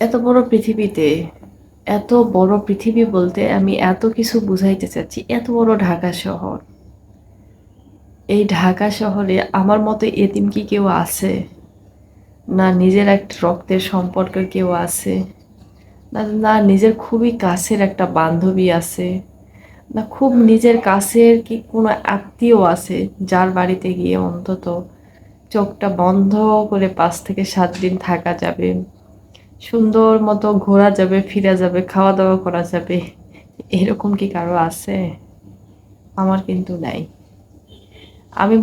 এত বড় পৃথিবীতে, এত বড় পৃথিবী বলতে আমি এত কিছু বুঝাইতে চাচ্ছি। এত বড় ঢাকা শহর। এই ঢাকা শহরে আমার মতো এতিম কি কেউ আছে? না নিজের একটা রক্তের সম্পর্কের কেউ আছে? না নিজের খুবই কাছের একটা বান্ধবী আছে? না খুব নিজের কাছের কি কোনো আত্মীয় আছে যার বাড়িতে গিয়ে অন্তত চোখটা বন্ধ করে ৫ থেকে ৭ দিন থাকা যাবে, সুন্দর মতো ঘোরা যাবে, ফিরা যাবে, খাওয়া দাওয়া করা যাবে? এরকম কি কারো আছে? আমার কিন্তু নাই। আমি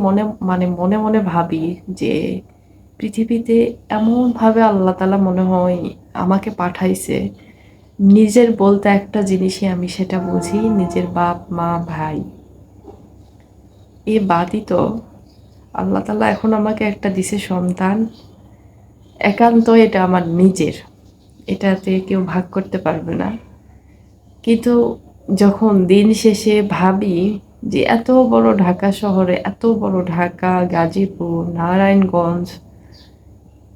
মনে মনে ভাবি যে পৃথিবীতে এমনভাবে আল্লাহ তাআলা মনে হয় আমাকে পাঠাইছে, নিজের বলতে একটা জিনিসই আমি সেটা বুঝি, নিজের বাপ মা ভাই। এ বাদই তো আল্লাহ তাআলা এখন আমাকে একটা দিছে সন্তান, একান্ত এটা আমার নিজের, এটাতে কেউ ভাগ করতে পারবে না। কিন্তু যখন দিন শেষে ভাবি যে এত বড় ঢাকা শহরে, এত বড় ঢাকা, গাজীপুর, নারায়ণগঞ্জ,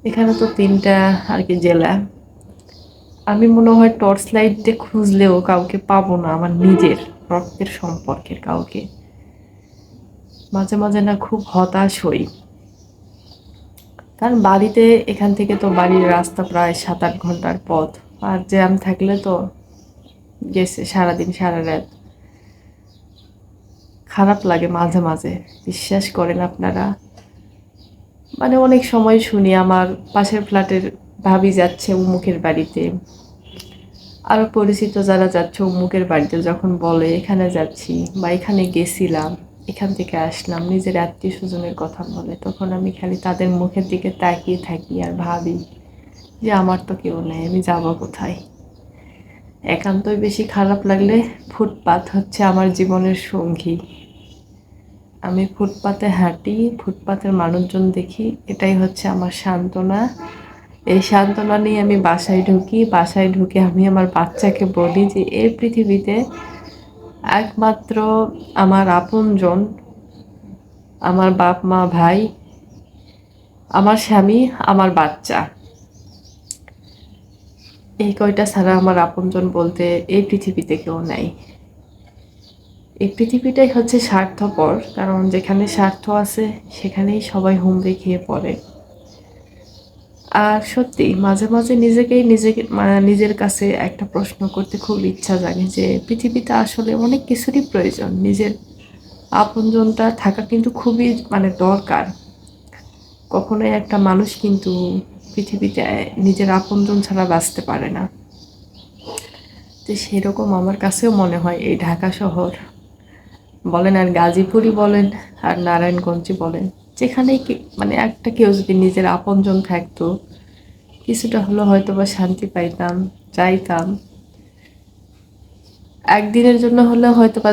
এখানে তো ৩টা আর কি জেলা। আমি মনে হয় টর্চ লাইট দিয়ে খুঁজলেও কাউকে পাবো না, আমার নিজের রক্তের সম্পর্কের কাউকে। মাঝে মাঝে না খুব হতাশ হই, কারণ বাড়িতে এখান থেকে তো বাড়ির রাস্তা প্রায় ৭-৮ ঘন্টার পথ। আর জ্যাম থাকলে তো গেছে সারাদিন সারা রাত। খারাপ লাগে মাঝে মাঝে, বিশ্বাস করেন আপনারা। মানে অনেক সময় শুনি আমার পাশের ফ্ল্যাটের ভাবি যাচ্ছে অমুকের বাড়িতে, আরো পরিচিত যারা যাচ্ছে অমুকের বাড়িতে, যখন বলে এখানে যাচ্ছি বা এখানে গেছিলাম, এখান থেকে আসলাম, নিজের আত্মীয় স্বজনের কথা বলে, তখন আমি খালি তাদের মুখের দিকে তাকিয়ে থাকি আর ভাবি যে আমার তো কেউ নেই, আমি যাবো কোথায়? একান্তই বেশি খারাপ লাগলে ফুটপাত হচ্ছে আমার জীবনের সঙ্গী। আমি ফুটপাতে হাঁটি, ফুটপাতের মানুষজন দেখি, এটাই হচ্ছে আমার সান্ত্বনা। এই সান্ত্বনা নিয়ে আমি বাসায় ঢুকি, বাসায় ঢুকে আমি আমার বাচ্চাকে বলি যে এই পৃথিবীতে একমাত্র আমার আপনজন, আমার বাপ মা ভাই, আমার স্বামী, আমার বাচ্চা, এই কয়টা ছাড়া আমার আপনজন বলতে এই পৃথিবীতে কেউ নাই। এই পৃথিবীটাই হচ্ছে স্বার্থপর, কারণ যেখানে স্বার্থ আছে সেখানেই সবাই হুমড়ি খেয়ে পড়ে। আর সত্যি মাঝে মাঝে নিজের কাছে একটা প্রশ্ন করতে খুব ইচ্ছা জাগে যে পৃথিবীতে আসলে অনেক কিছুরই প্রয়োজন, নিজের আপনজনটা থাকা কিন্তু খুবই দরকার। কখনোই একটা মানুষ কিন্তু পৃথিবীতে নিজের আপনজন ছাড়া বাঁচতে পারে না। তো সেরকম আমার কাছেও মনে হয় এই ঢাকা শহর বলেন আর গাজীপুরই বলেন আর নারায়ণগঞ্জই বলেন, যেখানেই একটা কেউ যদি নিজের আপনজন থাকতো, কিছুটা হলেও হয়তো বা শান্তি পাইতাম, যাইতাম। একদিনের জন্য হলেও হয়তো বা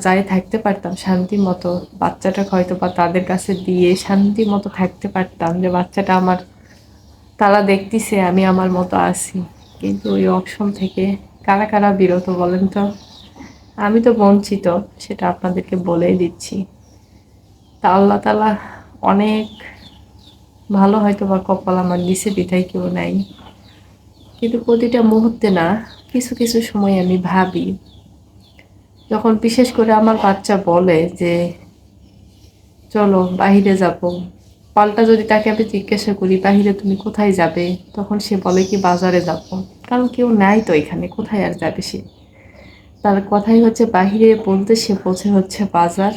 যাই থাকতে পারতাম শান্তি মতো, বাচ্চাটাকে হয়তো বা তাদের কাছে দিয়ে শান্তি মতো থাকতে পারতাম, যে বাচ্চাটা আমার, তারা দেখতেছে আমি আমার মতো আছি। কিন্তু ওই অপশন থেকে কারা কারা বিরত বলেন তো? আমি তো বঞ্চিত, সেটা আপনাদেরকে বলেই দিচ্ছি। তা আল্লাহ তাআলা অনেক ভালো হয়তো বা কপাল আমার দিছে বিধায় কেউ নাই। কিন্তু প্রতিটা মুহূর্তে না, কিছু কিছু সময় আমি ভাবি, যখন বিশেষ করে আমার বাচ্চা বলে যে চলো বাহিরে যাব, পাল্টা যদি তাকে আমি জিজ্ঞাসা করি বাহিরে তুমি কোথায় যাবে, তখন সে বলে কি বাজারে যাব। কারণ কেউ নাই তো এখানে, কোথায় আর যাবে সে? তার কথাই হচ্ছে বাহিরে বলতে সে বোঝে হচ্ছে বাজার।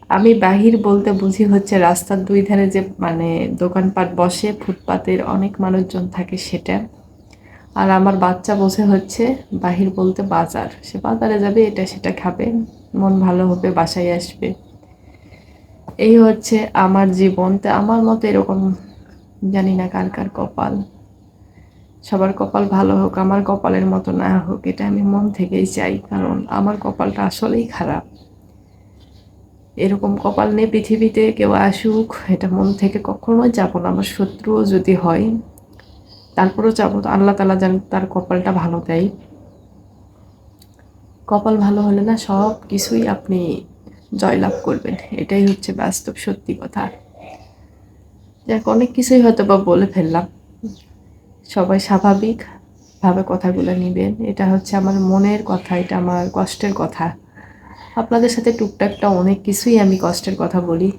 আমি বাহির বলতে বুঝি হচ্ছে রাস্তার ২ ধারে যে দোকানপাট বসে, ফুটপাতের অনেক মানুষজন থাকে সেটা। আর আমার বাচ্চা বোঝে হচ্ছে বাহির বলতে বাজার, সে বাজারে যাবে, এটা সেটা খাবে, মন ভালো হবে, বাসায় আসবে। এই হচ্ছে আমার জীবন। তা আমার মতো এরকম জানি না কার কার কপাল। সবার কপাল ভালো হোক, আমার কপালের মতো না হোক, এটা আমি মন থেকেই চাই, কারণ আমার কপালটা আসলেই খারাপ। এরকম কপাল নিয়ে পৃথিবীতে কেউ আসুক, এটা মন থেকে কখনোই যাবো না। আমার শত্রুও যদি হয় তারপরেও যাবো, তো আল্লাহ তাআলা যেন তার কপালটা ভালো দেয়। কপাল ভালো হলে না সব কিছুই আপনি জয়লাভ করবেন, এটাই হচ্ছে বাস্তব সত্যি কথা। যাক, অনেক কিছুই হয়তো বা বলে ফেললাম। সবাই স্বাভাবিকভাবে কথাগুলো নিবেন। এটা হচ্ছে আমার মনের কথা, এটা আমার কষ্টের কথা। আপনাদের সাথে টুকটাকটা অনেক কিছুই আমি কষ্টের কথা বলি।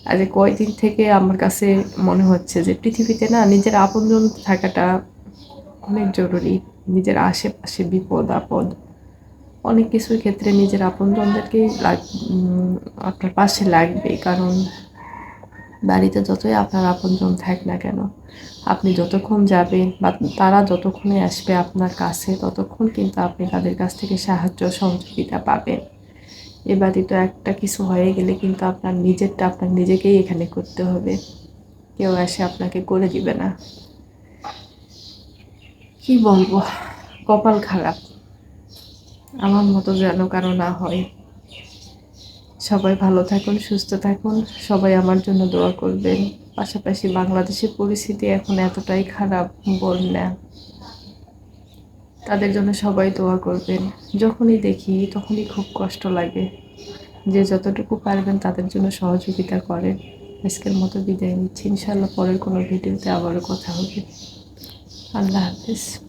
আজ কয়দিন থেকে আমার কাছে মনে হচ্ছে যে পৃথিবীতে না নিজের আপনজন থাকাটা অনেক জরুরি। নিজের আশেপাশে বিপদ-আপদ অনেক কিছুর ক্ষেত্রে নিজের আপনজনদেরকেই আপনার পাশে লাগবেই। কারণ বাড়িতে যতই আপনার আপনজন থাক না কেন, আপনি যতক্ষণ যাবেন বা তারা যতক্ষণে আসবে আপনার কাছে, ততক্ষণ কিন্তু আপনি তাদের কাছ থেকে সাহায্য সহযোগিতা পাবেন। এ বাড়িতে একটা কিছু হয়ে গেলে কিন্তু আপনার নিজেরটা আপনার নিজেকেই এখানে করতে হবে। কেউ এসে আপনাকে করে দিবে না। কি বলবো? কপাল খারাপ। আমার মতো যেন কারো না হয়। সবাই ভালো থাকুন, সুস্থ থাকুন। সবাই আমার জন্য দোয়া করবেন। পাশাপাশি বাংলাদেশের পরিস্থিতি এখন এতটাই খারাপ, বন্যা। তাদের জন্য সবাই দোয়া করবেন। যখনই দেখি তখনই খুব কষ্ট লাগে। যে যতটুকু পারবেন তাদের জন্য সহযোগিতা করেন। আজকের মতো বিদায় নিচ্ছি। ইনশাআল্লাহ পরের কোনো ভিডিওতে আবারও কথা হবে। আল্লাহ হাফেজ।